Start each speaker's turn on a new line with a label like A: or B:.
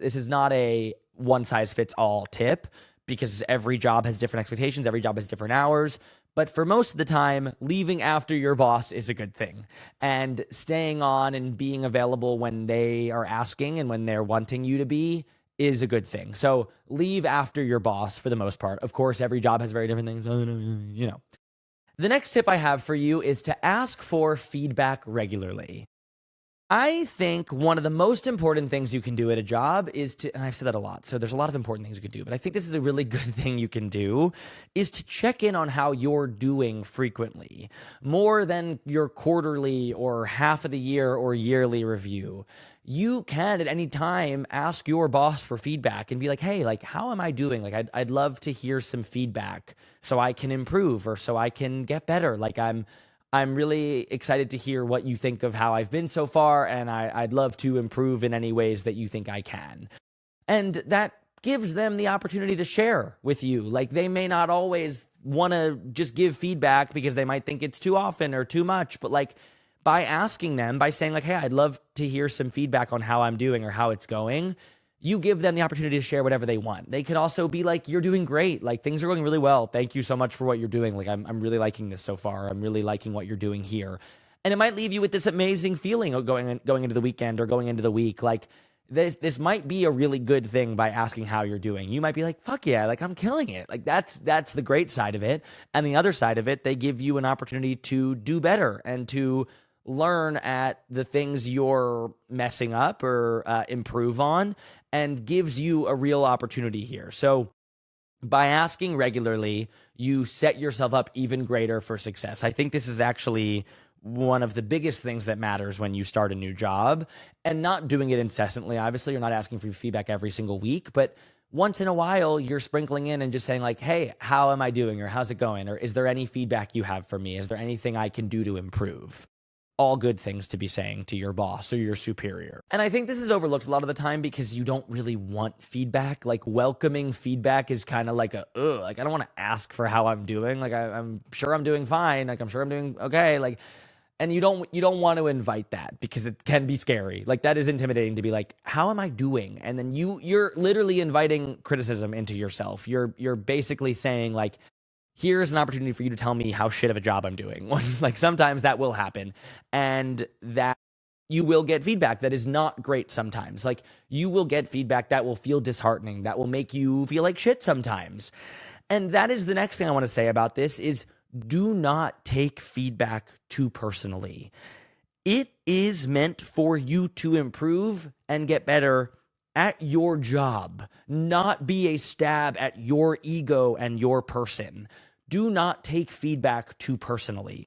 A: This is not a one size fits all tip because every job has different expectations, every job has different hours. But for most of the time, leaving after your boss is a good thing. And staying on and being available when they are asking and when they're wanting you to be is a good thing. So leave after your boss for the most part. Of course, every job has very different things, you know. The next tip I have for you is to ask for feedback regularly. I think one of the most important things you can do at a job is to, and I've said that a lot, so there's a lot of important things you can do, but I think this is a really good thing you can do, is to check in on how you're doing frequently, more than your quarterly or half of the year or yearly review. You can at any time ask your boss for feedback and be like, hey, like, how am I doing? Like, I'd love to hear some feedback so I can improve or so I can get better. Like, I'm really excited to hear what you think of how I've been so far, and I'd love to improve in any ways that you think I can. And that gives them the opportunity to share with you. Like, they may not always want to just give feedback because they might think it's too often or too much, but like, by asking them, by saying like, hey, I'd love to hear some feedback on how I'm doing or how it's going, you give them the opportunity to share whatever they want. They could also be like, you're doing great. Like, things are going really well. Thank you so much for what you're doing. Like, I'm really liking this so far. I'm really liking what you're doing here. And it might leave you with this amazing feeling of going into the weekend or going into the week. Like, this might be a really good thing by asking how you're doing. You might be like, fuck yeah, like, I'm killing it. Like, that's the great side of it. And the other side of it, they give you an opportunity to do better and to learn at the things you're messing up or improve on, and gives you a real opportunity here. So by asking regularly, you set yourself up even greater for success. I think this is actually one of the biggest things that matters when you start a new job, and not doing it incessantly. Obviously, you're not asking for feedback every single week, but once in a while, you're sprinkling in and just saying like, hey, how am I doing? Or how's it going? Or is there any feedback you have for me? Is there anything I can do to improve? All good things to be saying to your boss or your superior. And I think this is overlooked a lot of the time because you don't really want feedback. Like, welcoming feedback is kind of like like, I don't want to ask for how I'm doing. Like, I'm sure I'm doing fine. Like, I'm sure I'm doing okay. Like, and you don't want to invite that because it can be scary. Like, that is intimidating to be like, how am I doing? And then you're literally inviting criticism into yourself. You're basically saying like, here's an opportunity for you to tell me how shit of a job I'm doing. Like, sometimes that will happen, and that you will get feedback that is not great sometimes. Like, you will get feedback that will feel disheartening, that will make you feel like shit sometimes. And that is the next thing I want to say about this is, do not take feedback too personally. It is meant for you to improve and get better at your job, not be a stab at your ego and your person. Do not take feedback too personally.